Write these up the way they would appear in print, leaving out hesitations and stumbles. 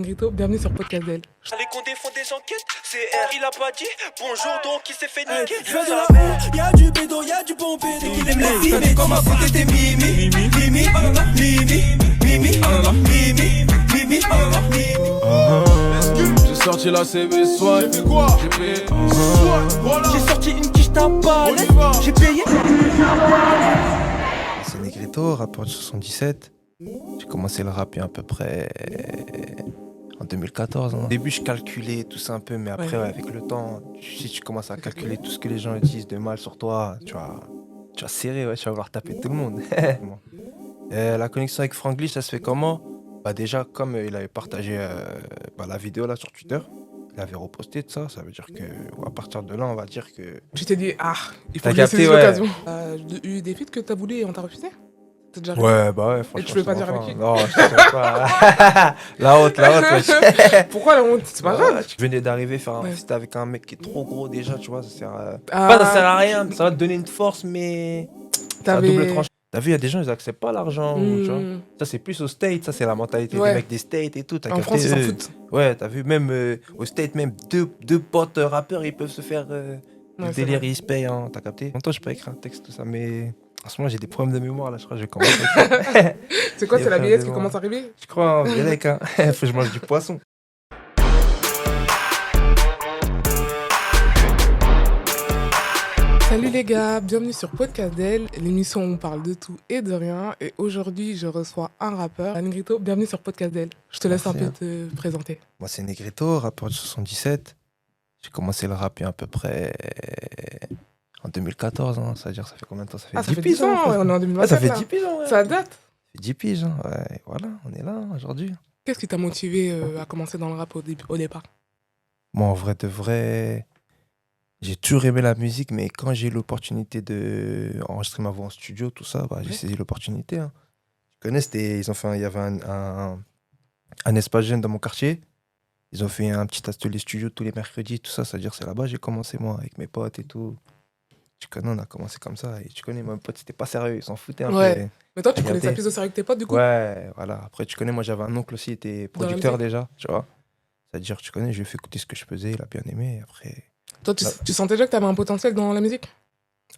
Grito, bienvenue sur Podcast d'elle. Les condés font des enquêtes, c'est R, il a pas dit bonjour donc il s'est fait niquer. Je viens de la haut, y'a du bédo, y'a du pompé. Dès qu'il aime les filles, mais comme avant t'étais Mimi. Mimi, J'ai sorti la CB Swag. J'ai fait quoi? J'ai payé. J'ai sorti une quiche tabac, j'ai payé. C'est Negrito, rappeur de 77. J'ai commencé le rap il y a à peu près en 2014. Au début, je calculais tout ça un peu, mais après, avec le temps, si tu commences à calculer tout ce que les gens disent de mal sur toi, tu vas serrer, tu vas vouloir taper tout le monde. La connexion avec Franglish, ça se fait comment? Déjà, comme il avait partagé la vidéo là sur Twitter, il avait reposté de ça, ça veut dire que à partir de là, on va dire que... Tu t'es dit, il faut T'as que je capté, saisisse ouais. l'occasion. Eu des feats que t'as voulu et on t'a refusé? T'as déjà Ouais, franchement. Et tu veux pas dire avec qui? Non, je te sais pas. La honte, wesh. Pourquoi la honte? C'est pas grave. Je venais d'arriver faire un Ouais. feat avec un mec qui est trop gros déjà, tu vois, ça sert à... Ah, ça sert à rien, ça va te donner une force, mais... C'est à double T'avais... tranchant. T'as vu, il y a des gens, ils acceptent pas l'argent, tu vois. Ça, c'est plus au State, ça, c'est la mentalité Ouais. des mecs des States et tout. T'as En capté, France, ils s'en foutent. Ouais, t'as vu, même au State, même deux potes rappeurs, ils peuvent se faire Ouais, le c'est délire, vrai. ils se payent, hein, t'as capté. Longtemps, j'ai pas écrit un texte, tout ça, mais... En ce moment, j'ai des problèmes de mémoire, là, je crois que je vais commencer avec ça. C'est quoi, Il y c'est a la plein vieillesse de qui gens. commence à arriver? Je crois, hein, Vérec, hein. Faut que je mange du poisson. Salut les gars, bienvenue sur Podcast d'elle, l'émission où on parle de tout et de rien. Et aujourd'hui, je reçois un rappeur, Grito, bienvenue sur Podcast d'elle. Je te laisse Merci, un peu te présenter. Moi, c'est Negrito, rappeur de 77. J'ai commencé le rap il y a à peu près en 2014. Hein. C'est-à-dire, ça fait combien de temps? Ça fait 10 Ça fait piges, 10 ans, hein, ouais, on est en Ah, 2027 ça fait là. 10 piges, hein, ouais. Ça date. Ça fait 10 piges, hein. Ouais, voilà, on est là aujourd'hui. Qu'est-ce qui t'a motivé à commencer dans le rap au départ? Moi, en vrai de vrai, j'ai toujours aimé la musique, mais quand j'ai eu l'opportunité d'enregistrer ma voix en studio, tout ça, j'ai Ouais. saisi l'opportunité. Hein. Tu connais, il y avait un espace jeune dans mon quartier. Ils ont fait un petit atelier studio tous les mercredis, tout ça. C'est-à-dire, c'est là-bas que j'ai commencé, moi, avec mes potes et tout. Tu connais, on a commencé comme ça. Et tu connais, mes potes, c'était pas sérieux, ils s'en foutaient un Ouais. peu. Mais toi, tu T'as prenais ça capté? plus au sérieux que tes potes du coup? Ouais, voilà. Après, tu connais, moi, j'avais un oncle aussi, il était Dans la producteur musique? déjà, tu vois. C'est-à-dire, tu connais, je lui ai fait écouter ce que je faisais, il a bien aimé. Toi, tu sentais déjà que t'avais un potentiel dans la musique?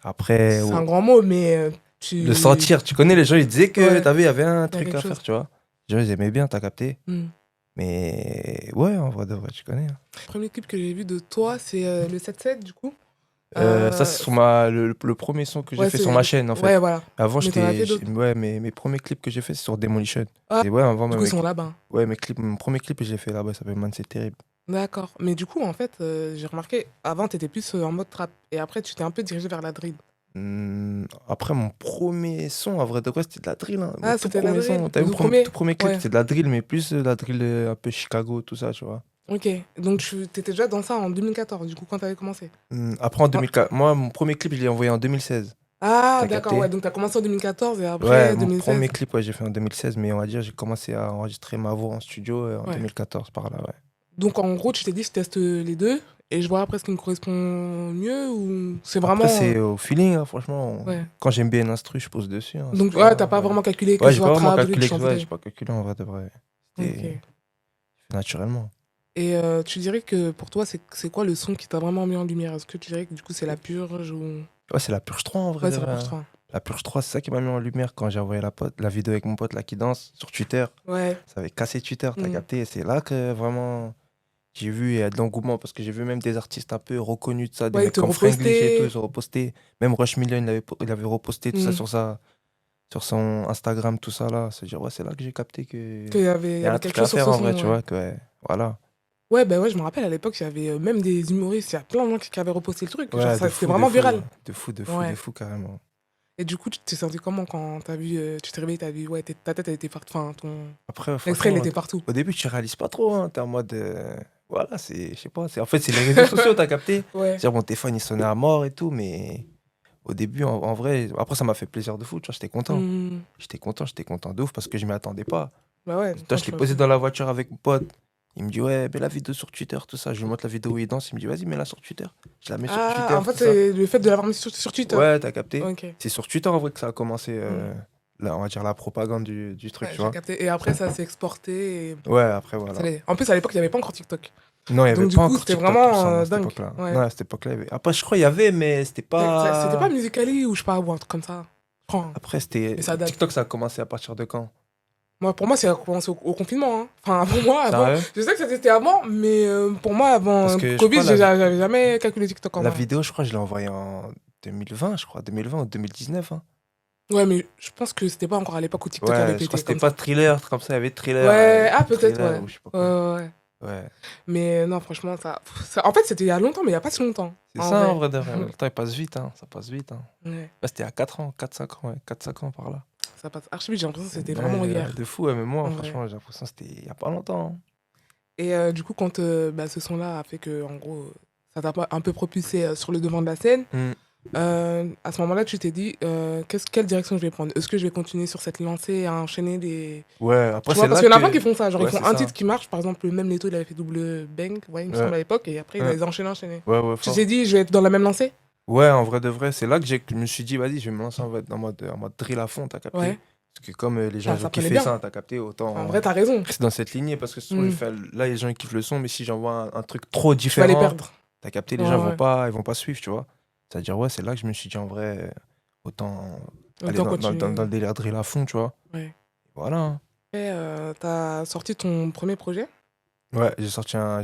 Après C'est un grand mot, mais tu... le sentir, tu connais, les gens, ils disaient que, Ouais. t'as vu, il y avait un Il y a truc quelque à chose. faire, tu vois. Les gens, ils aimaient bien, t'as capté. Hmm. Mais ouais, en vrai de vrai, tu connais. Hein. Le premier clip que j'ai vu de toi, c'est le 7-7 du coup. Ça, c'est sur le premier son que j'ai Ouais, fait c'est- sur ma chaîne, en fait. Ouais, voilà. Avant, Mais t'en as fait d'autres? Ouais, mes premiers clips que j'ai fait, c'est sur Demolition. Ah, Et ouais, avant, Du coup, ils sont là-bas. ouais, mon premier clip que j'ai fait là-bas, ça s'appelle Man, c'est terrible. D'accord. Mais du coup, en fait, j'ai remarqué, avant, t'étais plus en mode trap. Et après, tu t'es un peu dirigé vers la drill. Après, mon premier son, en vrai de vrai, c'était de la drill. Hein. Ah, Mon tout c'était de la premier drill. son, t'as Le vu, tout mon premier? tout premier clip, Ouais. c'était de la drill, mais plus de la drill un peu Chicago, tout ça, tu vois. Ok. Donc, t'étais déjà dans ça en 2014, du coup, quand t'avais commencé. Après, en 2004, moi, mon premier clip, je l'ai envoyé en 2016. Ah, T'as d'accord, capté? ouais. Donc, t'as commencé en 2014 et après, Ouais, mon 2016. premier clip, ouais, j'ai fait en 2016, mais on va dire, j'ai commencé à enregistrer ma voix en studio en Ouais. 2014, par là, ouais. Donc, en gros, tu t'es dit, je teste les deux et je vois après ce qui me correspond mieux ou c'est vraiment. Après, c'est au feeling, hein, franchement. Ouais. Quand j'aime bien une instru, je pose dessus. Hein, Donc, c'est ouais, t'as pas vraiment calculé que Ouais, ce j'ai soit pas vraiment trap, drill, calculé, tu t'en ouais, foutais. j'ai pas calculé en vrai de vrai. C'était Ok. fait naturellement. Et tu dirais que pour toi, c'est quoi le son qui t'a vraiment mis en lumière? Est-ce que tu dirais que du coup, c'est la purge ou. Ouais, c'est la Purge 3 en vrai. Ouais, de c'est la vrai, purge hein. 3. La Purge 3, c'est ça qui m'a mis en lumière quand j'ai envoyé la vidéo avec mon pote là qui danse sur Twitter. Ouais. Ça avait cassé Twitter, t'as Mm. capté. Et c'est là que vraiment j'ai vu il y a de l'engouement parce que j'ai vu même des artistes un peu reconnus de ça, des Ouais, ils mecs te comme Franglish et repostaient. tout, ils ont reposté. Même Rush Million, il avait reposté tout ça Mm. sur son Instagram, tout ça là. C'est-à-dire, ouais, c'est là que j'ai capté que Qu'il y avait, il y a un quelque truc à chose sur faire ce en son. vrai, tu Ouais. vois. Que, ouais, voilà. Ouais, bah ouais, je me rappelle à l'époque, il y avait même des humoristes, il y a plein de gens qui avaient reposté le truc. Genre, Ouais, ça, de c'était fou, vraiment de fou, viral. ouais. De fou, Ouais. de fou, carrément. Et du coup, tu t'es senti comment quand t'as vu, tu t'es réveillé, t'as vu, ouais, ta tête, elle était partout. Enfin, Après, l'extrait, il franchement, était partout. au début, tu réalises pas trop. Hein, t'es en mode. Voilà, je sais pas. En fait, c'est les réseaux sociaux, t'as capté. Ouais. C'est-à-dire, mon téléphone, il sonnait à mort et tout, mais au début, en vrai, après, ça m'a fait plaisir de fou, tu vois, j'étais content. Mm. J'étais content de ouf parce que je m'y attendais pas. Bah ouais. Toi, je l'ai posé dans la voiture avec mon pote. Il me dit, ouais, mets la vidéo sur Twitter, tout ça. Je lui montre la vidéo où il danse. Il me dit, vas-y, mets-la sur Twitter. Je la mets sur Twitter. Ah, en fait, tout ça. c'est le fait de l'avoir mis sur Twitter. Ouais, t'as capté. Ok. C'est sur Twitter en vrai que ça a commencé. on va dire la propagande du truc, Ouais, tu j'ai vois. capté. Et après, ça s'est exporté. Ouais, après, voilà. En plus, à l'époque, il n'y avait pas encore TikTok. Non, il n'y avait Donc, du pas coup, encore c'était TikTok, il me vraiment semble, à cette dingue. époque-là. Ouais. Non, à cette époque-là, il y avait... Après, je crois qu'il y avait, mais c'était C'était pas pas... Musical.ly ou je sais pas, ou un truc comme ça. Enfin, Après, c'était... mais ça date. TikTok, ça a commencé à partir de quand? Pour moi, c'est commencé au confinement. Hein. Enfin, pour moi, avant. Sérieux? Je sais que c'était avant, mais pour moi, avant Parce que je Covid, crois j'avais jamais calculé TikTok en la vrai. vidéo, je crois, je l'ai envoyée en 2020, je crois. 2020 ou 2019, hein. Ouais, mais je pense que c'était pas encore à l'époque où TikTok avait Ouais, je pété crois que c'était comme pas ça. Thriller, comme ça, il y avait Thriller. Ouais, peut-être, Thriller, ouais. ou je sais pas quoi. Ouais. Ouais. Mais non, franchement, en fait, c'était il y a longtemps, mais il y a pas si longtemps. C'est ça, en vrai, de vrai. Le temps, il passe vite, hein. Ça passe vite, hein. Ouais, Là, c'était à 4 ans, 4-5 ans, ouais. 4-5 ans par là. ça passe archi vite, j'ai l'impression que c'était Ouais, vraiment hier. de fou, ouais, mais moi, En franchement, j'ai l'impression que c'était il y a pas longtemps, hein. Et du coup, quand ce son-là a fait que, en gros, ça t'a un peu propulsé sur le devant de la scène, à ce moment-là, tu t'es dit, quelle direction je vais prendre? Est-ce que je vais continuer sur cette lancée à enchaîner des... Ouais, après, Tu vois, c'est parce là qu'il y en a que... plein qui font ça. Genre, Ouais, ils font c'est un ça. titre qui marche. Par exemple, même Leto, il avait fait double bang, ouais, il me Ouais. semble, à l'époque. Et après, il Ouais. a les enchaîné. Ouais, ouais, Tu fort. t'es dit, je vais être dans la même lancée? Ouais, en vrai de vrai, c'est là que je me suis dit, vas-y, je vais me lancer en mode drill à fond, t'as capté? Ouais. Parce que comme les gens Ah, ils ça ont prenait kiffé bien. ça, t'as capté, autant En vrai, t'as raison. rester dans cette lignée, parce que sinon, Mm. là, les gens ils kiffent le son, mais si j'envoie un truc trop Tu vas les différent, perdre. t'as capté, les Ouais, gens ouais. ils vont pas suivre, tu vois. C'est-à-dire, ouais, c'est là que je me suis dit, en vrai, autant aller Autant continuer. dans le délire drill à fond, tu vois. Ouais. Voilà, hein. Et t'as sorti ton premier projet? Ouais, j'ai sorti un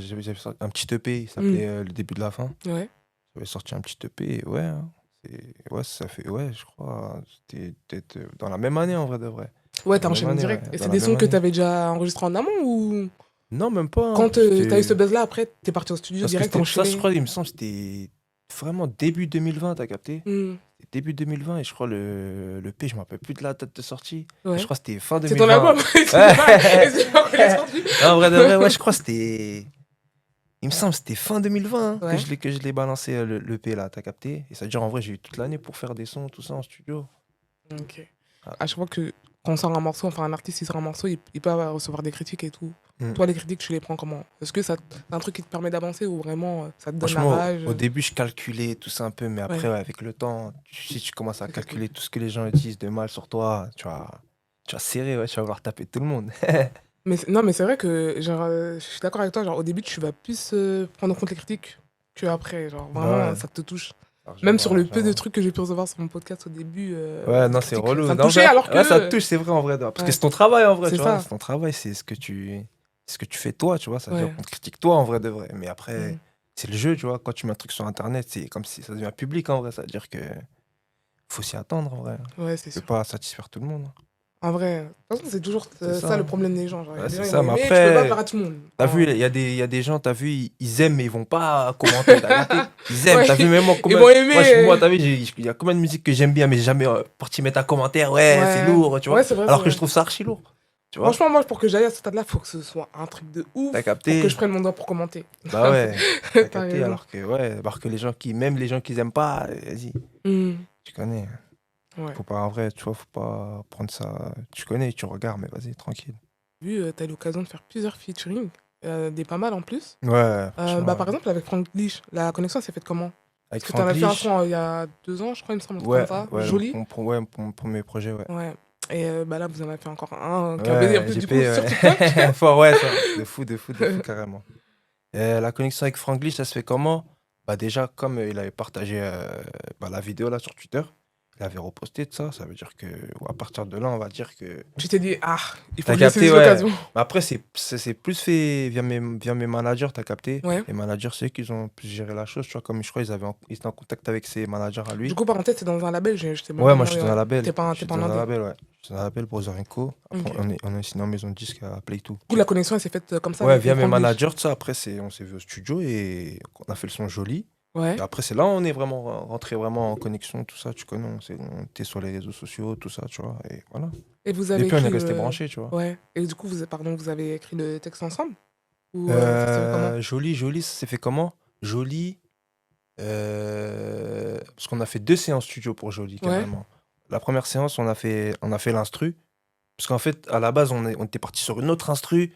petit EP, il s'appelait Le début de la fin. Ouais. J'avais sorti un petit EP, et ouais, hein. Ouais, ça fait, ouais, je crois, c'était peut-être dans la même année, en vrai de vrai. Ouais, Dans t'as la même enchaîné année, direct. ouais, Et dans c'est la des même sons que année. t'avais déjà enregistrés en amont ou Non, même pas, hein. quand t'as eu ce C'était- buzz-là, après, t'es parti au studio Parce que direct, ça, je enchaîné? crois, il me semble, c'était vraiment début 2020, t'as capté? Mm. C'était début 2020, et je crois le P, je me rappelle plus de la date de sortie. Ouais. Je crois que c'était fin C'est ton 2020. album? Et c'est pas qu'on l'a sorti. En vrai de vrai, ouais, je crois que c'était. Il me semble que c'était fin 2020 hein, Ouais. que je l'ai balancé le P là, t'as capté? Et ça veut dire en vrai, j'ai eu toute l'année pour faire des sons, tout ça en studio. Ok. Ah. À chaque fois que quand on sort un morceau, enfin un artiste il sort un morceau, il peut recevoir des critiques et tout. Mm. Toi, les critiques, tu les prends comment? Est-ce que c'est un truc qui te permet d'avancer ou vraiment ça te donne la Franchement, rage? au début, je calculais tout ça un peu, mais après, Ouais. ouais, avec le temps, si tu commences à C'est calculer tout ce que les gens disent de mal sur toi, tu vas serrer, ouais, tu vas vouloir taper tout le monde. Mais non, mais c'est vrai que genre, je suis d'accord avec toi. Genre, au début, tu vas plus prendre en compte les critiques qu'après. Genre, vraiment, Ouais. ça te touche. Alors, Même sur le peu de largement. trucs que j'ai pu recevoir sur mon podcast au début. Ouais, les non, c'est critiques, relou. Ça me Non, touchait ouais, alors que. ouais, ça te touche, c'est vrai en vrai. Parce Ouais. que c'est ton travail en vrai, C'est tu vois. ça. C'est ton travail, c'est ce que tu fais toi, tu vois. Ça veut dire Ouais. qu'on te critique toi en vrai de vrai. Mais après, Mm. c'est le jeu, tu vois. Quand tu mets un truc sur internet, c'est comme si ça devient public en vrai. Ça veut dire que faut s'y attendre en vrai. Ouais, c'est Tu sûr. peux pas satisfaire tout le monde. En vrai, de toute façon, c'est toujours C'est ça ça. le problème des gens. Genre, il y a Ouais, des c'est gens, ils ça, vont mais aimer, tu peux pas après, plaire à tout le monde. T'as Enfin, vu, il y a des gens, t'as vu, ils aiment, mais ils vont pas commenter. T'as capté? Ils aiment, Ouais. t'as vu, même moi, Ils vont aimer. moi, t'as vu, il y a combien de musiques que j'aime bien, mais j'ai jamais parti mettre un commentaire, ouais, c'est lourd, tu vois. Ouais, c'est vrai, Alors c'est que vrai. je trouve ça archi lourd, tu vois. Franchement, moi, pour que j'aille à ce stade-là, faut que ce soit un truc de ouf. T'as Pour capté? que je prenne mon doigt pour commenter. Bah ouais, t'as T'as capté, raison. alors que même les gens qui aiment pas, vas-y, Mm. tu connais. Ouais. Faut pas, en vrai, tu vois, faut pas prendre ça, tu connais, tu regardes, mais vas-y, tranquille. Vu, t'as eu l'occasion de faire plusieurs featuring, des pas mal en plus. Ouais, franchement, Par exemple, avec Frank Glitch, la connexion s'est faite comment? avec Parce que t'en as fait un Franglish, son il y a 2 ans, je crois, il me semble, un truc ouais, comme ça. ouais, Joli. pour mon premier projet, ouais. Ouais. Et là, vous en avez fait encore un qui a baisé un Ouais, peu du JP, coup sur ouais. TikTok. Fort, ouais, ça. De fou, carrément. La connexion avec Franglish, ça se fait comment? Bah déjà, comme il avait partagé la vidéo là sur Twitter, il avait reposté de ça. Ça veut dire que à partir de là, on va dire que... Tu t'es dit, il faut T'as que je capté, saisisse ouais. l'occasion. Mais après, c'est plus fait via mes managers, t'as capté? Ouais. Les managers, c'est eux qui ont plus géré la chose. Tu vois, comme je crois, ils étaient en contact avec ses managers à lui. Du coup, parenthèse, c'est dans un label, je t'ai même Ouais, pas moi je suis demandé, dans un ouais. label. T'es pas Je suis en dans un indé. label, ouais. Je suis dans un label pour Zorinco. Après, Ok. on est sinon en maison de disque à Play Two. Du coup, la connexion, elle s'est faite comme ça. Ouais, avec via mes Frank Glitch. managers, ça. Après, on s'est vu au studio et on a fait le son joli. Ouais. Et après, c'est là où on est vraiment rentré vraiment en connexion, tout ça. Tu connais, on était sur les réseaux sociaux, tout ça, tu vois. Et voilà. Et vous avez Depuis, on est écrit resté le- branchés, tu vois. Ouais. Et du coup, vous avez écrit le texte ensemble? Ou ça s'est fait comment? Joli, ça s'est fait comment? Joli. Parce qu'on a fait 2 séances studio pour Joli, Ouais. carrément. La première séance, on a fait l'instru. Parce qu'en fait, à la base, on était parti sur une autre instru.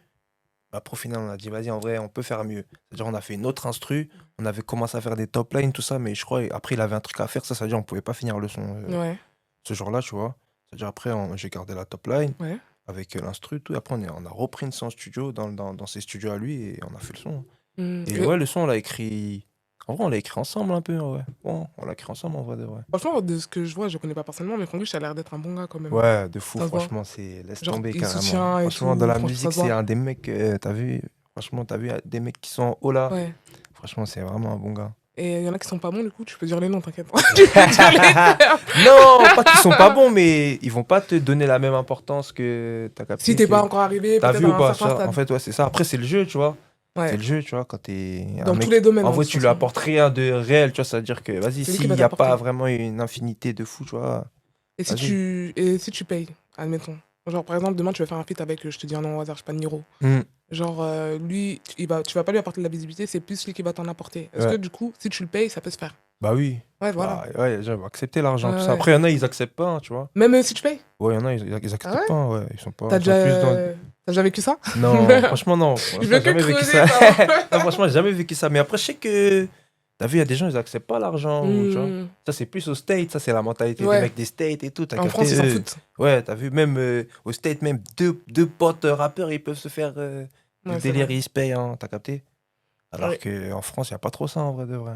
Après, au final, on a dit, vas-y, en vrai, on peut faire mieux. C'est-à-dire, on a fait une autre instru. On avait commencé à faire des top lines, tout ça. Mais je crois, après, il avait un truc à faire. Ça veut dire, on pouvait pas finir le son Ouais. ce jour-là, tu vois. C'est-à-dire, après, j'ai gardé la top line Ouais. avec l'instru, tout. Et après, on a repris une son en studio, dans ses studios à lui, et on a fait le son. Et Et ouais, le son, on l'a écrit. En vrai, on l'a écrit ensemble un peu, ouais. Bon, on l'a écrit ensemble, en vrai de vrai. franchement, de ce que je vois, je connais pas personnellement, mais Franglish, ça a l'air d'être un bon gars quand même. Ouais, de fou, Ça se voit. franchement, laisse Genre, tomber il carrément. soutient et Franchement, tout, dans la franchement, ça musique, se c'est voit. un des mecs, t'as vu, franchement, t'as vu des mecs qui sont en haut là. Ouais. Franchement, c'est vraiment un bon gars. Et il y en a qui sont pas bons, du coup, tu peux dire les noms, t'inquiète. Tu peux dire les termes. Non, pas qu'ils sont pas bons, mais ils vont pas te donner la même importance que t'as capté. Si t'es que- pas encore arrivé, T'as peut-être vu ou à un pas certain ça, stade. en fait, ouais, c'est ça. Après, c'est le jeu, tu vois. C'est Ouais. le jeu, tu vois, quand t'es un Dans mec. tous les domaines. En hein, vrai, de tu toute lui façon. apportes rien de réel, tu vois. Ça veut dire que, vas-y, C'est lui qui s'il va n'y a pas t'apporter. vraiment une infinité de fou, tu vois. Et si Vas-y. tu payes, admettons. Genre, par exemple, demain, tu vas faire un feat avec, je te dis un nom au hasard, je sais pas, Niro. Hmm, Genre, lui, tu vas pas lui apporter de la visibilité, c'est plus lui qui va t'en apporter. Est-ce que ouais. du coup, si tu le payes, ça peut se faire? Bah oui. Ouais, voilà. Bah, ouais, les gens vont accepter l'argent, Ouais, tout ça. ouais. Après, il y en a, ils acceptent pas, hein, tu vois. Même si tu payes? Ouais, il y en a, ils acceptent Ah ouais? pas, ouais. Ils sont pas. T'as Ils sont plus dans. déjà... T'as déjà vécu ça? Non, franchement, non. Je Franchement, veux j'ai que jamais vécu creuser, ça. ça. Non, franchement, j'ai jamais vécu ça. Mais après, je sais que. T'as vu, il y a des gens, ils acceptent pas l'argent, ou, tu vois. Ça, c'est plus au State, ça, c'est la mentalité Ouais. des mecs des States et tout. T'as En capté, France, ils s'en eux. foutent. Ouais, t'as vu, même au State, même deux potes rappeurs, ils peuvent se faire du Ouais, c'est délire, vrai. ils se payent, hein, t'as capté. Alors Ouais. qu'en France, il n'y a pas trop ça, en vrai de vrai.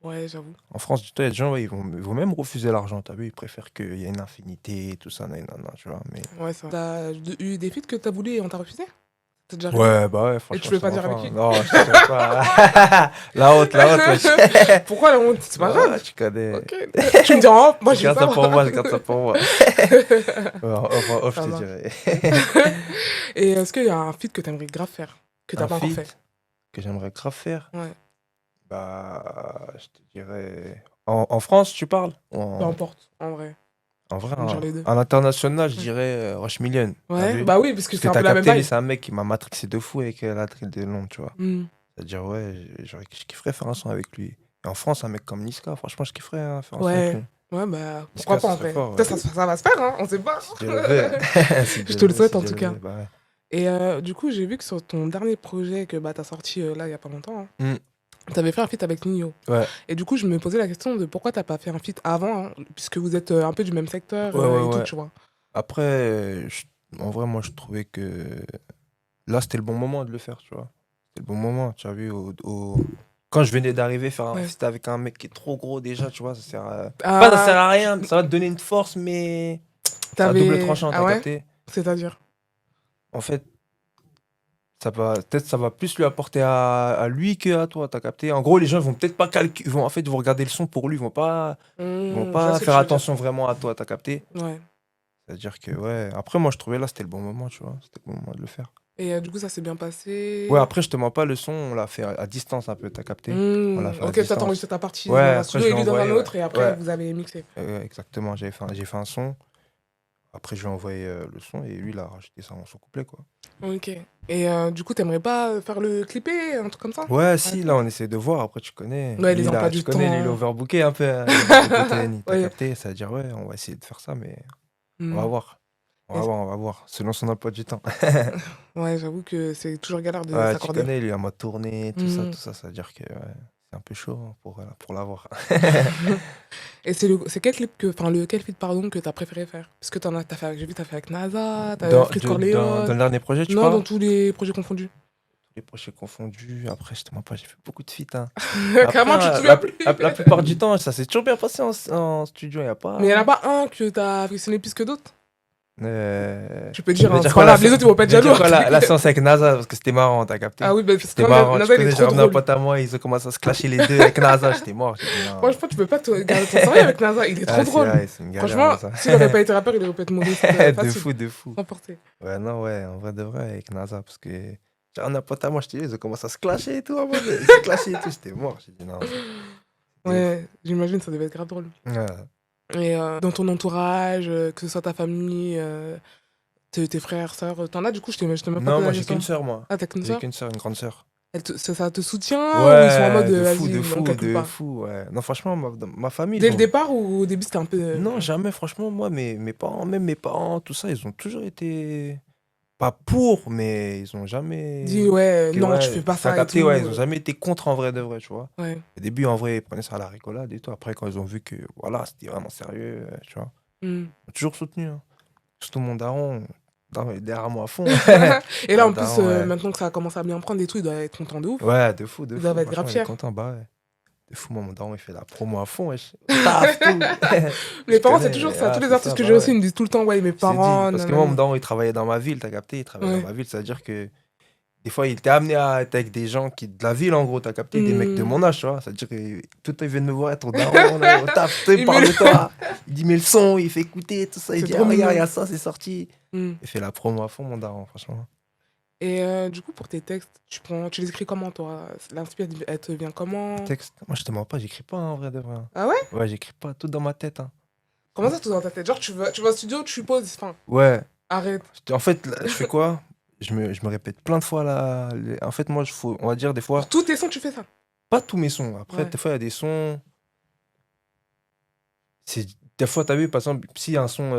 Ouais, j'avoue. En France, il y a des gens, ouais, ils vont même refuser l'argent, t'as vu, ils préfèrent qu'il y ait une infinité, tout ça, non, tu vois. Mais... Ouais, ça. T'as eu des feats que t'as voulu et on t'a refusé? T'as déjà arrivé? Ouais, bah ouais, Et franchement. tu peux je pas te dire mens avec qui? Non, je te mens pas. La honte, wesh. Pourquoi la honte? C'est pas grave. Ouais, tu connais. Ok. Tu me dis en off, moi je Je garde sais ça pour pas. moi, je garde ça pour moi. Ouais, off, Ça je te marche. dirais. Et est-ce qu'il y a un feat que t'aimerais grave faire? Que t'as Un pas encore feat fait? que j'aimerais grave faire. Ouais. Bah, je te dirais. En France, tu parles? Peu importe, en vrai. En vrai, Tu peux me dire les deux. à l'international, je dirais Rush Million. T'as Ouais, vu? bah oui, parce que Parce c'est que un t'as peu la même capté, lui, vibe. c'est un mec qui m'a matrixé de fou avec la drill de Londres, tu vois. Hmm. C'est-à-dire, ouais, je kifferais faire un son avec lui. Et en France, un mec comme Niska, franchement, je kifferais faire un son avec Ouais. lui. Ouais, bah Niska, pourquoi pas ça en serait vrai. fort, Peut-être ouais. ça va se faire, hein, on sait pas. Si Dieu le veut. Si Je Dieu te le veut, souhaite si en Dieu tout le cas. veut, bah ouais. Et du coup, j'ai vu que sur ton dernier projet que bah, t'as sorti là il y a pas longtemps, Hmm. t'avais fait un feat avec Nino. Ouais. Et du coup, je me posais la question de pourquoi t'as pas fait un feat avant, hein, puisque vous êtes un peu du même secteur Ouais, et tout, ouais. tu vois. Après, en vrai, moi, je trouvais que là, c'était le bon moment de le faire, tu vois. C'était le bon moment, tu as vu. Quand je venais d'arriver, faire un Ouais. feat avec un mec qui est trop gros déjà, tu vois, ça sert à... Ah, Pas ça sert à rien, mais ça va te donner une force, mais c'est à double t'avais. tranchant, Ah t'as ouais? capté? C'est-à-dire? En fait, peut-être ça va plus lui apporter à lui que à toi, t'as capté? En gros, les gens vont peut-être pas calculer, en fait, ils vont regarder le son pour lui, ils vont pas Je vois ce que faire tu veux attention vraiment à toi, t'as capté? dire. Ouais. C'est-à-dire que, ouais, après, moi, je trouvais là, c'était le bon moment, tu vois, c'était le bon moment de le faire. Et du coup, ça s'est bien passé. Ouais, après, je te mens pas, le son, on l'a fait à distance un peu, t'as capté? On l'a fait à Ok, toi, distance. t'enregistres ta partie Ouais, dans un après, studio je et l'ai lui dans un envoyé, autre, et après, ouais. vous avez mixé. Exactement, j'ai fait un son. Après, je lui ai envoyé le son et lui, il a rajouté ça en son couplet, quoi. Ok. Et du coup, t'aimerais pas faire le clipper, un truc comme ça? Ouais, si, là, on essaie de voir. Après, tu connais. Ouais, Lui, les emplois là, du tu connais, lui, il est temps. overbooké un peu. Hein, le côté Annie, t'as Ouais. capté? C'est-à-dire, ouais, on va essayer de faire ça, mais on va Hmm. voir. On va voir. Selon son emploi du temps. Ouais, j'avoue que c'est toujours galère de Ouais, tu s'accorder. connais, lui, à ma tournée, tout Mhm. ça, ça veut dire que ouais, c'est un peu chaud hein, pour l'avoir. Et c'est quel clip quel feat pardon que t'as préféré faire? Parce que t'as fait, j'ai vu t'as fait avec NASA, t'as Dans, Frites dans le Corleone. dernier projet, tu Non, parles? dans tous les projets confondus. Les projets confondus. Après, je te mens pas, j'ai fait beaucoup de feats. Hein. Carrément, tu te Après, souviens plus. la plupart du temps, ça s'est toujours bien passé en studio. Y a pas. Mais il n'y en a pas un que t'as affectionné plus que d'autres? Tu peux Tu dire, veux hein, dire c'est quoi, pas grave, les autres ils vont pas être tu veux dire jaloux. quoi, la séance avec NASA, parce que c'était marrant, t'as capté? Ah oui, bah, parce que C'était marrant, NASA, tu il est connais, j'ai trop ramené un drôle. pote à moi, ils ont commencé à se clasher les deux avec NASA, j'étais mort. J'ai dit non. Franchement, tu peux pas te garder ton sérieux avec NASA, il est trop Ah, drôle. vrai, c'est une galère, Franchement, NASA. s'il aurait pas été rappeur, il aurait pas été mauvais. De fou. Sans porter. Ouais, non, ouais, en vrai de vrai, avec NASA, parce que j'ai un pote à moi, je te dis, ils ont commencé à se clasher et tout, en mode, ils se clashaient et tout, j'étais mort. J'ai dit non. Ouais, j'imagine, ça devait être grave drôle. Ouais. Et dans ton entourage, que ce soit ta famille, tes frères, sœurs, t'en as du coup, je t'ai même pas Non, posé moi la j'ai question. qu'une sœur, moi. Ah, t'as qu'une J'ai sœur? qu'une sœur, une grande sœur. Ça te soutient ou ils sont en mode Ouais, vas-y, on calcule de pas? fou, ouais. Non, franchement, ma famille, Dès ils le ont... départ ou au début c'était un peu. Non, jamais, franchement, moi, mes parents, même mes parents, tout ça, ils ont toujours été... Pas pour, mais ils ont jamais... Dis ouais, que, non, tu ouais, fais pas t'as ça et capté, tout. ouais, ils ont jamais été contre en vrai de vrai, tu vois. Ouais. Au début, en vrai, ils prenaient ça à la rigolade et tout. Après, quand ils ont vu que, voilà, c'était vraiment sérieux, tu vois, Hmm. ils ont toujours soutenu. Hein. Surtout mon daron. Il est derrière moi à fond. Et là, en Mon plus, daron, ouais. maintenant que ça commence à bien prendre et tout, il doit être content de ouf. Ouais, de fou, de Ils fou. doivent être Franchement, grave il est fiers. content, bah ouais. De fou, moi, mon daron, il fait la promo à fond, wesh. Taf, tout. Mes Je parents, c'est connais, toujours ça. Tous les c'est artistes ça, que bah j'ai aussi, ouais. ils me disent tout le temps, ouais, mes C'est dit. parents, Parce que moi, mon nanani. daron, il travaillait dans ma ville, t'as capté? Il travaillait Ouais. dans ma ville, c'est-à-dire que des fois, il était amené à être avec des gens de la ville, en gros, t'as capté? Des mecs de Hmm. mon âge, tu vois. C'est-à-dire que tout le temps, il vient de me voir, ton daron, là, au taf, tout, il Il parle met de toi. Il dit, mais le son, il fait écouter, tout ça. Il C'est dit, trop ah, regarde, il y mignon. a ça, c'est sorti. Hmm. Il fait la promo à fond, mon daron, franchement. Et du coup, pour tes textes, tu les écris comment, toi? L'inspiration, elle te vient comment? Texte, moi, je te mens pas, j'écris pas, en vrai de vrai. Ah ouais? Ouais, j'écris pas, tout dans ma tête, hein. Comment ça, tout dans ta tête? Genre, tu vas au studio, tu poses, enfin, Ouais. arrête. En fait, là, je fais quoi? Je me répète plein de fois là. En fait, moi, on va dire des fois, Pour tous tes sons, tu fais ça? pas tous mes sons. Après, Ouais. des fois, il y a des sons. Des fois, t'as vu, par exemple, s'il y a un son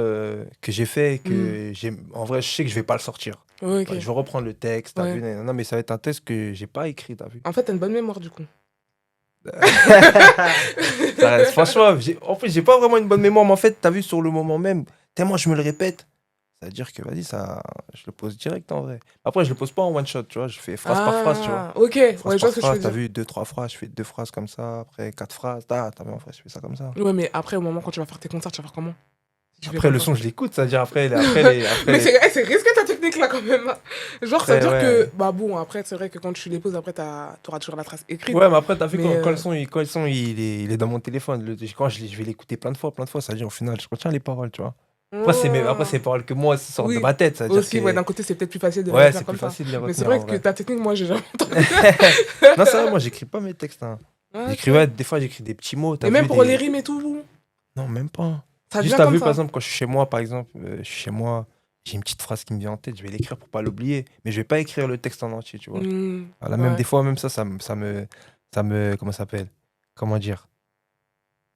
que j'ai fait, que en vrai, je sais que je vais pas le sortir. Ouais, ok. Je vais reprendre le texte, t'as Ouais. vu? Non, mais ça va être un texte que j'ai pas écrit, t'as vu? En fait, t'as une bonne mémoire, du coup. Ça reste- franchement, en fait, j'ai pas vraiment une bonne mémoire, mais en fait, t'as vu, sur le moment même, tellement je me le répète, ça veut dire que, vas-y, ça, je le pose direct en vrai. Après, je le pose pas en one shot, tu vois, je fais phrase par phrase, tu vois. Ah, ok. Ouais, Phrase je vois par ce que tu phrase, veux t'as dire. vu 2-3 phrases, je fais 2 phrases comme ça, après 4 phrases, t'as vu, en vrai, je fais ça comme ça. Ouais, mais après, au moment quand tu vas faire tes concerts, tu vas faire comment? Si tu fais Après, comme le ça. son, je l'écoute, c'est-à-dire après, Mais c'est risqué ta technique là quand même. Genre, ça veut Après, dire ouais. que. Bah bon, après, c'est vrai que quand tu les poses, après, t'auras toujours la trace écrite. Ouais, mais après, t'as vu, Mais, quand le son, il est dans mon téléphone, quand je vais l'écouter plein de fois, ça veut dire au final, je retiens les paroles, tu vois. Après, c'est paroles que moi, ça sort de Oui. ma tête, ça veut dire Aussi, que... ouais, d'un côté, c'est peut-être plus facile de les Ouais, retenir c'est comme plus ça. facile de les Mais c'est retenir, vrai en que vrai. ta technique, moi, j'ai jamais entendu. Non, ça va, moi, j'écris pas mes textes, hein. Ah, J'écris, ok. ouais, des fois, j'écris des petits mots, t'as Et même vu, pour des- les rimes et tout, Non, même pas. ça Juste, vient t'as comme vu, ça. par exemple, quand je suis chez moi, par exemple, j'ai une petite phrase qui me vient en tête, je vais l'écrire pour pas l'oublier, mais je vais pas écrire le texte en entier, tu vois. Voilà, même Ouais. des fois, même ça me, comment ça s'appelle? Comment dire?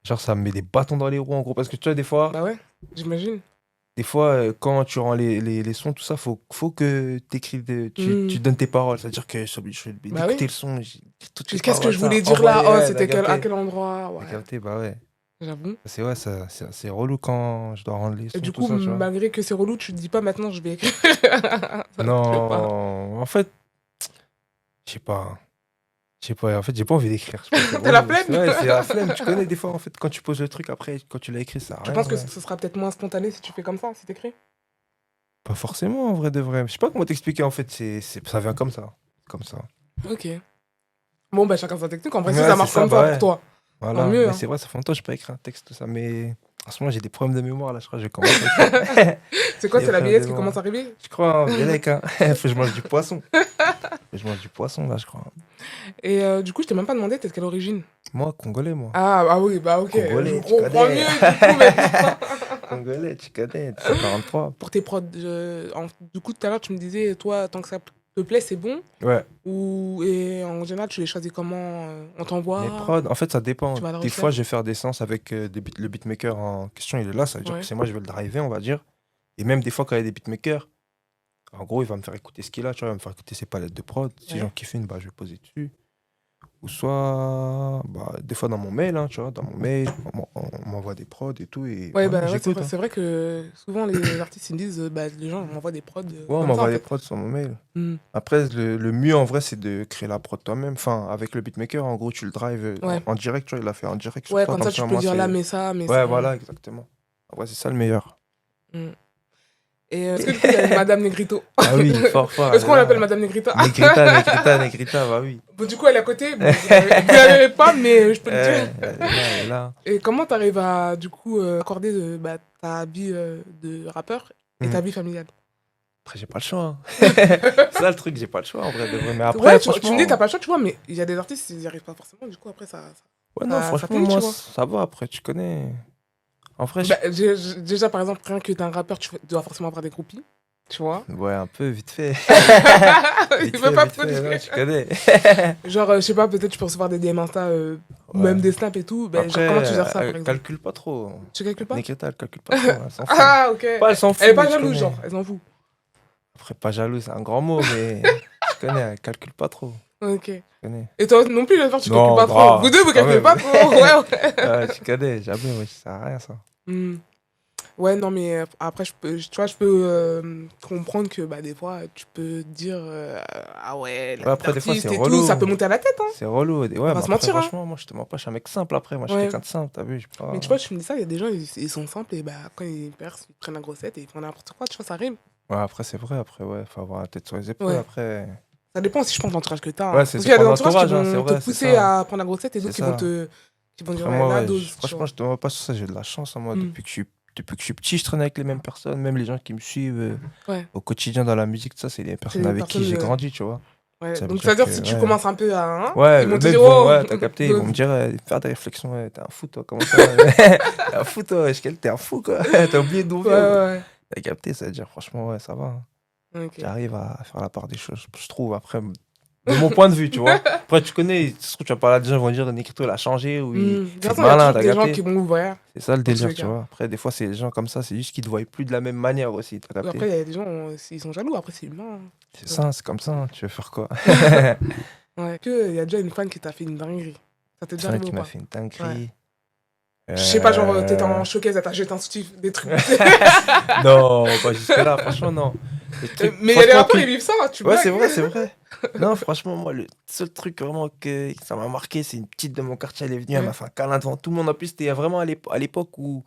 Genre, ça me met des bâtons dans les roues, en gros, parce que tu vois, Bah ouais, j'imagine. des fois, quand tu rends les sons, tout ça, faut que t'écrives, tu donnes tes paroles, c'est-à-dire que je suis obligé Bah d'écouter oui. le son, j'écris toutes les Qu'est-ce que paroles, je ça, voulais dire là? envoyer, Oh, ouais, c'était t'as à capté? quel endroit? T'as Ouais, capté, bah ouais. j'avoue. C'est ouais, c'est relou quand je dois rendre les Et sons, du tout coup, ça, tu vois. malgré que c'est relou, tu te dis pas maintenant, je vais écrire. Ça te plaît pas. Non, en fait, je sais pas. En fait, j'ai pas envie d'écrire. Je pense que c'est T'as la relou. flemme? Ouais, c'est la flemme. Tu connais des fois, en fait, quand tu poses le truc, après, quand tu l'as écrit, ça a Tu rien. penses que Ouais. ce sera peut-être moins spontané si tu fais comme ça, si t'écris? Pas forcément, en vrai de vrai. Je sais pas comment t'expliquer, en fait. Ça vient comme ça. Comme ça. Ok. Bon, bah chacun sa technique. En vrai, si Ouais, ça c'est marche ça, comme bah ça ouais. pour toi. Voilà. Tant mieux, Mais hein. c'est vrai, ça fait longtemps que j'ai pas écrit un texte, tout ça. Mais en ce moment, j'ai des problèmes de mémoire, là. Je crois que je vais commencer à écrire. C'est quoi, Les c'est la frères vieillesse de qui moi. commence à arriver? Je crois, hein, Vélec, hein. Faut que je mange du poisson. Là, je crois. Et du coup, je t'ai même pas demandé, t'es de quelle origine? Moi, Congolais, moi. Ah oui, bah ok. Congolais, Je tu comprends connais. mieux du coup, mais... Congolais, tu connais. 43. Pour tes prods, du coup, tout à l'heure, tu me disais, toi, tant que ça te plaît, c'est bon. Ouais. Et en général, tu les choisis comment? On t'envoie? Les prods, en fait, ça dépend. Tu vas à la Des recherche? fois, je vais faire des séances avec le beatmaker en question, il est là, ça veut dire Ouais. que c'est moi, je vais le driver, on va dire. Et même des fois, quand il y a des beatmakers, en gros, il va me faire écouter ce qu'il a, tu vois, il va me faire écouter ses palettes de prod. Si Ouais. j'en kiffe une, bah, je vais poser dessus. Ou soit, bah, des fois dans mon mail, hein, tu vois, dans mon mail, on m'envoie des prods et tout. Et Ouais, voilà, bah ouais, j'écoute. c'est vrai que souvent, les artistes, ils me disent, bah, les gens m'envoient des prods. Ouais, on comme ça, m'envoie en des fait. prods sur mon mail. Hmm. Après, le mieux en vrai, c'est de créer la prod toi-même. Enfin, avec le beatmaker, en gros, tu le drives Ouais. en direct, tu vois, il l'a fait en direct sur Ouais, toi. comme ça, tu peux moi, dire c'est- là, mais ça, mais Ouais, ça. voilà, exactement. En vrai, c'est ça le meilleur. Et est-ce que du coup, il y a une Madame Negrito? Ah oui, fort. Est-ce qu'on l'appelle Madame Negrito? Negrita, bah oui. Bon, du coup, elle est à côté. Bon, vous l'avez pas, mais je peux le dire. Elle est là. Et comment t'arrives à, du coup, accorder ta vie de rappeur et ta vie familiale? Après, j'ai pas le choix. Hein. C'est ça le truc, j'ai pas le choix en vrai de vrai. Mais après, Ouais, franchement... tu me dis, t'as pas le choix, tu vois, mais il y a des artistes, ils n'y arrivent pas forcément. Du coup, après, ça... Ouais, non, ça franchement, finit, tu moi, vois. ça va après, tu connais. En vrai, Bah, déjà, par exemple, rien que t'es un rappeur, tu dois forcément avoir des groupies. Tu vois? ouais, un peu, vite fait. Il Vite veut fait, pas vite trop fait, dire. ouais, tu connais. Genre, je sais pas, peut-être tu peux recevoir des DM Insta, ou Ouais. même des snaps et tout. Bah, Après, genre, comment tu gères ça, par exemple? calcule pas trop. Tu calcules pas? Negrita, elle calcule pas trop. Elle s'en fout. Ah, ok. Pas, elle s'en fout. Elle est pas mais tu jalouse, connais. genre, elle s'en fout. Après, pas jaloux, c'est un grand mot, mais tu connais, elle calcule pas trop. Ok. Tu connais. Et toi non plus, j'espère que tu Non, calcules pas grave, trop. Vous deux, vous quand calculez même. pas trop. Ouais, ouais. Ouais, tu connais, jamais, ouais, ça sert à rien ça. Hmm. Ouais, non, mais après, tu vois, je peux comprendre que bah, des fois, tu peux dire ah ouais, Ouais, après, des fois, l'artiste c'est et tout, ça relou. peut monter à la tête, hein. C'est relou. Ouais, On mais va se après, mentir, hein. franchement, moi, je te mens pas, je suis un mec simple après. Moi, je suis Ouais. quelqu'un de simple, t'as vu? Mais tu vois, je me dis ça, il y a des gens, ils sont simples et bah, quand ils percent, ils prennent la grossette et ils font n'importe quoi, tu vois, ça rime. Ouais, après, c'est vrai. Après, ouais, faut avoir la tête sur les épaules. Ouais. Après, Ça dépend aussi, je pense, de l'entourage que t'as. Ouais, Hein. c'est Parce qu'il y a des prendre entourages qui l'entourage, hein, vont c'est te vrai, c'est pousser ça. à prendre la grossette et d'autres C'est qui vont ça. qui vont dire Vraiment, la ouais, dose. tu franchement, vois. je te vois pas sur ça, j'ai de la chance, hein, moi, Mm. depuis que je suis petit, je traîne avec les mêmes personnes, même les gens qui me suivent Ouais. au quotidien dans la musique, tout ça, c'est les personnes les avec qui j'ai personnes, grandi, tu vois. Ouais. Ça veut Donc, dire c'est-à-dire, que, si tu ouais. commences un peu à. Hein, Ouais, ils vont te même dire, vont, oh, ouais, t'as capté, ils vont dose. me dire, faire des réflexions, ouais, t'es un fou, toi, comment ça T'es un fou, toi, t'es un fou, quoi. T'as oublié d'où on Ouais, vient. ouais, T'as capté, ça veut dire, franchement, ouais, ça va. Hein. ouais. Ok. J'arrive à faire la part des choses, je trouve, après, de mon point de vue, tu vois. Après, tu connais, ça se trouve, tu vas parler à des gens, ils vont dire, Negrito, il a changé, ou De il toute fait façon, le il y a malin, toujours t'as des gens capté. qui vont ouvrir. C'est ça le Dans tous délire, les tu cas. vois. Après, des fois, c'est des gens comme ça, c'est juste qu'ils te voient plus de la même manière aussi, t'as capté. Après, il y a des gens, ils sont jaloux. Après, c'est humain. Hein. C'est ça, c'est comme ça, hein, tu veux faire quoi? Ouais. Il y a déjà une fan qui t'a fait une dinguerie. Ça t'est déjà C'est vrai arrivé qui ou m'a pas? fait une dinguerie. Je sais pas, genre, t'étais Euh, en showcase, elle t'a jeté un soutif, des trucs. Non, pas jusque-là, franchement, non. Le truc, Mais il y a des franchement, rappeurs, tout- ils vivent ça, tu Ouais, blagues. c'est vrai, c'est vrai. Non, franchement, moi, le seul truc vraiment que ça m'a marqué, c'est une petite de mon quartier, elle est venue, elle Ouais. m'a fait un câlin devant tout le monde. En plus, c'était vraiment à l'époque où.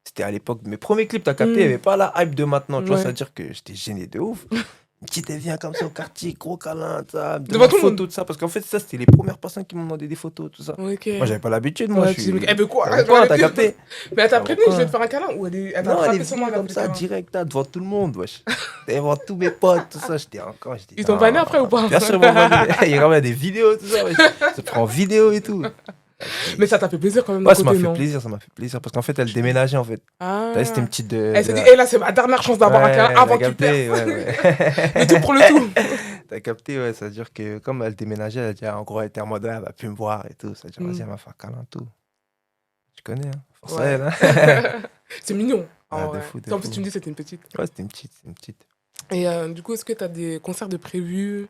C'était à l'époque de mes premiers clips, t'as capté, il n'y avait pas la hype de maintenant, tu vois, ça Ouais. veut dire que j'étais gêné de ouf. Une petite, elle vient comme ça au quartier, gros câlin, ça, me Devant demande tout le photo, monde. tout ça, parce qu'en fait, ça, c'était les premières personnes qui m'ont demandé des photos, tout ça. Ok. Moi, j'avais pas l'habitude, moi, Ouais, je tu dis, suis. eh ben quoi? T'as quoi, t'as capté? Mais elle t'a Ah, prévenu, quoi je vais te faire un câlin ou elle t'a Non, elle frappé est sur moi, venue elle a comme fait ça, le câlin. direct, là, devant tout le monde, wesh. Devant tous mes potes, tout ça, j'étais encore. J'étais, Ils t'ont non, vanné après ou pas? Bien sûr, ils m'ont vanné. Il y a quand même des vidéos, tout ça, wesh. Ça prend en vidéo et tout. Mais ça t'a fait plaisir quand même Ouais, d'un ça m'a côté, fait non? plaisir, ça m'a fait plaisir. Parce qu'en fait, elle déménageait, en fait. Ah. T'as vu, c'était une petite de. Elle s'est de dit, la- eh là, c'est ma dernière chance d'avoir un câlin Ouais, avant t'as qu'il perde. capté, ouais. Le tout pour le tout. T'as capté, ouais, ça veut dire que comme elle déménageait, elle a dit, en gros, elle était en mode, ouais, elle va plus me voir et tout. Ça veut dire, vas-y, elle m'a fait un câlin, tout. Tu connais, hein. Force à Ouais. elle, hein. C'est mignon. Ouais, Ah de ouais. fou, de En plus, fou. tu me dis que c'était une petite. Ouais, c'était une petite. Et du coup, est-ce que tu as des concerts de prévus?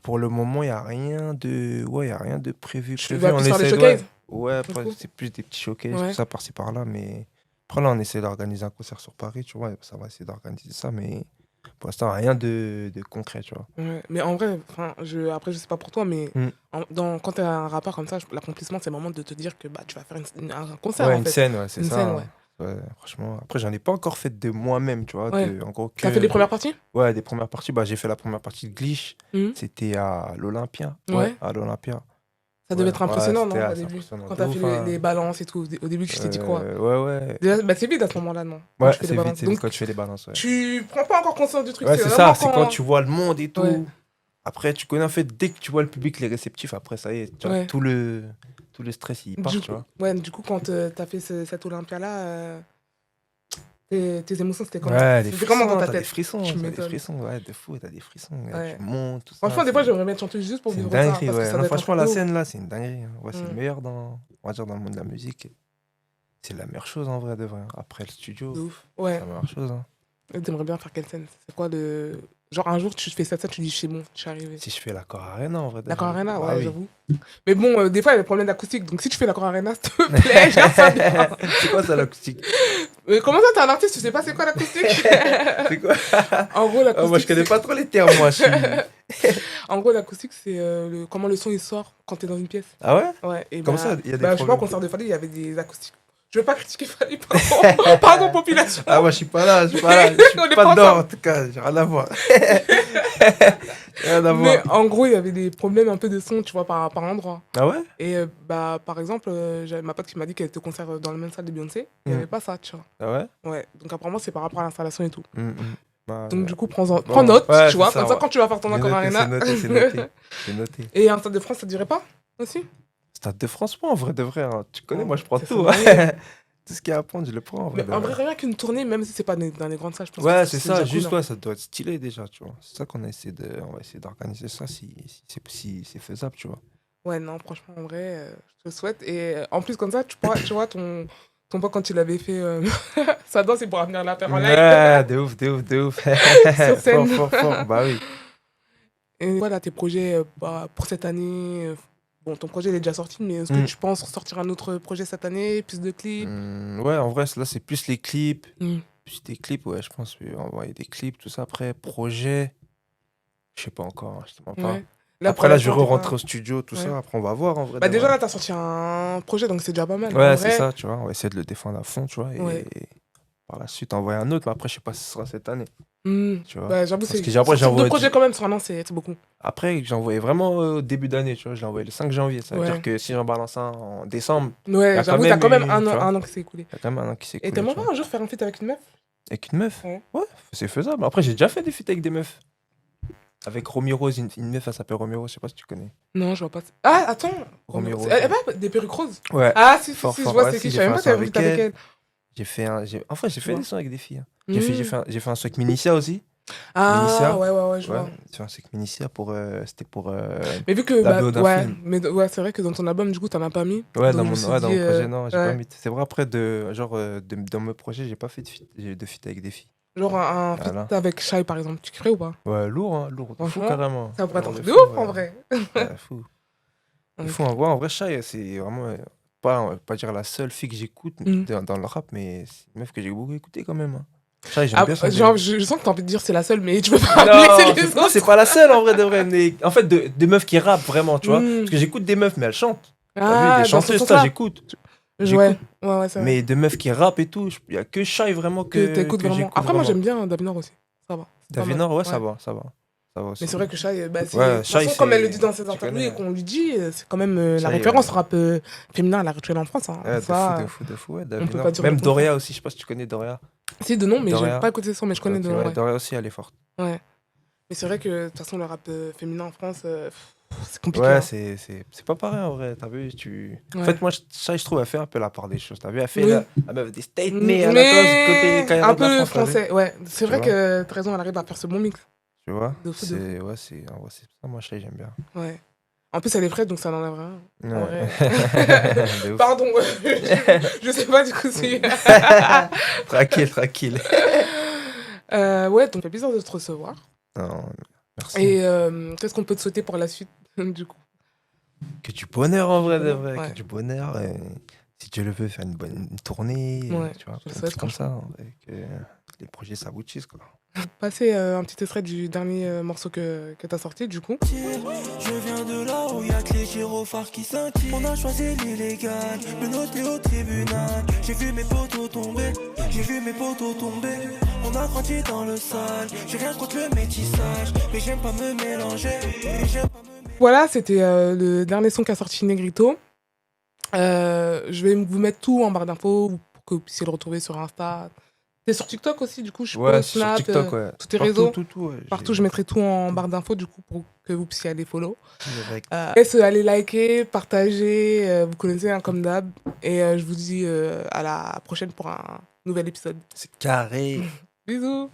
Pour le moment, il n'y a rien de. Ouais, y a rien de prévu. Tu vas plus faire des essaie de- showcases? Ouais, après, Du coup c'est plus des petits showcases, Ouais. tout ça par-ci par-là. Mais après, là, on essaie d'organiser un concert sur Paris, tu vois. Ça va essayer d'organiser ça, mais pour l'instant, rien de concret, tu vois. Ouais. Mais en vrai, après, je sais pas pour toi, mais Mm. quand tu es un rappeur comme ça, l'accomplissement, c'est vraiment de te dire que bah, tu vas faire un concert, Ouais, en une fait. scène, ouais, c'est Une ça. scène, hein. ouais. Ouais, franchement. Après, j'en ai pas encore fait de moi-même, tu vois. Ouais. En gros, T'as fait les premières parties? Ouais, des premières parties. Bah, j'ai fait la première partie de Glitch. Mhm. C'était à l'Olympia. Ouais. À l'Olympia. Ça devait Ouais, être impressionnant, c'était non, au assez début? impressionnant Quand de t'as ouf, fait hein. les balances et tout, au début, tu t'es dit quoi? Ouais. Déjà, bah, c'est vite à ce moment-là, non? Quand Ouais, tu fais les c'est balances. vite, c'est Donc, vite quand tu fais les balances. Ouais, tu prends pas encore conscience du truc. Ouais, c'est vraiment ça, c'est quand tu vois le monde et tout. Ouais. Après, tu connais en fait, dès que tu vois le public, les réceptifs, après, ça y est, tu vois, Ouais. tout le stress, il part, tu vois. Ouais, du coup, quand t'as fait cet Olympia-là, tes émotions, c'était comment? Ouais, des C'était comment dans frissons, ta t'as des tête? frissons, Tu t'as des m'étonnes. frissons, ouais, de fou, t'as des frissons, Ouais. tu montes, tout ça. Franchement, des fois, c'est- j'aimerais bien chanter juste pour C'est une vivre ça. dinguerie, Parce que ouais. ça Non, doit être un franchement, truc la de ouf. scène là, c'est une dinguerie. Hein. Ouais, c'est le Mm. meilleur on va dire, dans le monde de la musique. C'est la meilleure chose en vrai de vrai. Après le studio, De ouf. c'est Ouais. la meilleure chose. Hein. Et t'aimerais bien faire quelle scène? C'est quoi le. Genre, un jour, tu fais ça, tu dis, c'est bon, je suis arrivé. Si je fais l'accord Arena en vrai. de L'accord vrai. Arena, Bah ouais, oui. j'avoue. Mais bon, des fois, il y a des problèmes d'acoustique. Donc, si tu fais l'accord Arena, s'il te plaît, j'aime ça bien. C'est quoi ça l'acoustique? Comment ça, t'es un artiste, tu sais pas c'est quoi l'acoustique? C'est quoi? En gros, l'acoustique. Moi je connais pas trop les termes, moi. En gros, l'acoustique, c'est comment le son il sort quand t'es dans une pièce. Ah ouais? Ouais. Et Comme bah, ça, il y a des bah, je sais pas, au problèmes. concert de Fally, il y avait des acoustiques. Je veux pas critiquer Fally, pardon. Pardon, population. Ah, moi je suis pas là, je suis pas là. Je On suis est pas pas dedans ensemble. en tout cas, j'ai rien à voir. Rien à voir. Mais en gros, il y avait des problèmes un peu de son, tu vois, par endroit. Ah ouais? Et bah, par exemple, j'avais ma pote qui m'a dit qu'elle était au concert dans la même salle de Beyoncé. Il n'y Mm. avait pas ça, tu vois. Ah ouais? Ouais. Donc apparemment, c'est par rapport à l'installation et tout. Bah, Donc ouais. du coup, prends note, Ouais, tu vois. c'est ça, Comme ça, ouais. quand tu vas faire ton C'est accord noté, Arena. c'est noté, c'est noté. C'est noté. Et un Stade de France, ça te dirait pas aussi? Stade de France, moi, en vrai de vrai. Hein. Tu connais, Oh, moi, je prends ça, tout. c'est dingue. Tout ce qu'il y a à prendre, je le prends. En vrai, Mais de en vrai. vrai, rien qu'une tournée, même si c'est pas dans les grandes salles, je pense Ouais, que c'est ça. déjà Juste, cool, hein. ouais, ça doit être stylé déjà, tu vois. C'est ça qu'on on va essayer d'organiser ça si c'est faisable, tu vois. Ouais, non, franchement, en vrai, je te le souhaite. Et en plus, comme ça, tu vois, ton pote, quand il avait fait sa danse, il pourra venir la faire en live. Ouais, de ouf, de ouf, de ouf. Sur scène. Fort. Bah oui. Et voilà, tes projets pour cette année, bon, ton projet il est déjà sorti, mais est-ce que tu penses sortir un autre projet cette année, plus de clips? Ouais, en vrai, là, c'est plus les clips. Mm. Plus des clips, ouais, je pense. Envoyer des clips, tout ça. Après, projet, je sais pas encore, hein, je te mens pas. Ouais. Là, Après, là, je vais pour l'instant, t'es rentrer pas- au studio, tout Ouais. ça. Après, on va voir, en vrai. Bah, de déjà, vrai. là, t'as sorti un projet, donc c'est déjà pas mal. En Ouais, c'est vrai, ça, tu vois. On va essayer de le défendre à fond, tu vois. Et Ouais. par la suite, envoyer un autre. Mais après, je sais pas si ce sera cette année, tu vois. Bah, j'avoue, Parce c'est. que après, j'ai Sortir deux envoyé projets quand même sur un an, c'est beaucoup. Après, j'ai envoyé vraiment au début d'année, tu vois. Je l'ai envoyé le 5 janvier. Ça veut Ouais. dire que si j'en balance un en décembre, Ouais, quand j'avoue, t'as même quand même eu, un tu vois. an qui s'est écoulé. il y a quand même un an qui s'est Et écoulé, t'aimerais tu pas vois. un jour faire un feat avec une meuf? Avec une meuf? Ouais. Ouais, c'est faisable. Après, j'ai déjà fait des feats avec des meufs. Avec Romy Rose, une meuf, elle s'appelle Romy Rose, je sais pas si tu connais. Non, je vois pas. Ah, attends! Romy Rose. Elle a pas des perruques roses? Ouais. Ah, si, Fort, je fort. vois Ouais, c'est si, qui. Je j'ai savais fait même un pas son t'avais avec feat avec elle. elle. Enfin, j'ai fait vois. des sons avec des filles, hein. Mm. J'ai fait un son avec Minicia aussi. Ah, Minicia. ouais, je Ouais, vois. j'ai fait un son avec Minicia c'était pour Mais vu que, la bah, BO d'un ouais, film. mais ouais, c'est vrai que dans ton album, du coup, t'en as pas mis. Ouais, Donc, dans je me mon, suis ouais, dans dit, mon projet, non, j'ai pas ouais. mis. C'est vrai, après, dans mes projets, j'ai pas fait de feat avec des filles. Genre un feat Voilà. avec Shai, par exemple, tu crées ou pas? Ouais, lourd, hein, lourd. De fou, Franchement, carrément. ça pourrait être un Lourd truc de fou, ouf, en ouais. vrai. Ouais, fou. Il Ok. faut en voir. En vrai, Shai, c'est vraiment pas dire la seule fille que j'écoute Mm. dans le rap, mais c'est une meuf que j'ai beaucoup écouté quand même, hein. Shai, j'aime Ah, bien son genre, délire. je sens que t'as envie de dire c'est la seule, mais tu peux pas Non, blesser les non, c'est autres. pas la seule en vrai de vrai. Mais en fait, des meufs qui rappent vraiment, tu vois. Mm. Parce que j'écoute des meufs, mais elles chantent. T'as vu, Ah, des dans ce chanteuses, ça, sens-là. j'écoute. Ouais, J'écoute. ouais, c'est vrai. Mais des meufs qui rappent et tout, il y a que Shai vraiment Que t'écoutes que vraiment. j'écoute Après, moi, vraiment. j'aime bien Davinor aussi. Ça va. C'est pas mal. Davinor, ouais, Ouais. ça va. Ça va aussi. Mais c'est vrai que Shai, bah, c'est. Ouais, De toute Shai, façon, comme elle le dit c'est. dans ses Tu interviews connais, et qu'on lui dit, c'est quand même la Shai, référence rap féminin à la rituelle en France. Hein. ouais, Ça, de fou, ouais, on peut Davinor. pas dire le Même contraire. Doria aussi, je sais pas si tu connais Doria. Si, de nom, mais j'ai Doria. pas écouté son, mais je connais Ok, de nom, ouais, ouais. Doria aussi, elle est forte. Ouais. Mais c'est vrai que, de toute façon, le rap féminin en France, c'est compliqué. Ouais, Hein. c'est pas pareil en vrai, t'as vu, En Ouais. fait, moi, Shai, je trouve, elle fait un peu la part des choses, t'as vu, elle fait Oui. la meuf des States, mais à la base, côté quand elle un rentre de la peu France, t'as vu. français, ouais. C'est Tu vrai vois. que t'as raison, elle arrive à faire ce bon mix. Tu vois, De fou, de fou. ouais, en vrai, c'est ça, moi, Shai, j'aime bien. Ouais. En plus, elle est fraîche, donc ça n'enlève rien. En Ouais. vrai. De ouf. Pardon, je sais pas du coup si. Tranquille. Ouais, donc ça fait plaisir de te recevoir. Non, merci. Et qu'est-ce qu'on peut te souhaiter pour la suite, du coup? Que du bonheur en vrai, de bonheur, vrai, ouais. que du bonheur. Et si Dieu le veut, faire une tournée, Ouais, tu vois, je le un souhaite, truc comme ça, en vrai, que les projets s'aboutissent, quoi. Passer un petit extrait du dernier morceau que t'as sorti, du coup. Je viens de là où y'a que les gyrophares qui scintillent. On a choisi l'illégal, le noter au tribunal. J'ai vu mes poteaux tomber, On a grandi dans le sale, j'ai rien contre le métissage. Mais j'aime pas me mélanger, Voilà, c'était le dernier son qu'a sorti Negrito. Je vais vous mettre tout en barre d'infos pour que vous puissiez le retrouver sur Insta. T'es sur TikTok aussi, du coup, je Ouais, suppose, sur Snap, TikTok, ouais. tous tes Partout, réseaux. tout, ouais. Partout, je mettrai tout en barre d'infos, du coup, pour que vous puissiez aller follow. Direct. Laisse aller liker, partager, vous connaissez, hein, comme d'hab. Et je vous dis à la prochaine pour un nouvel épisode. C'est carré. Bisous.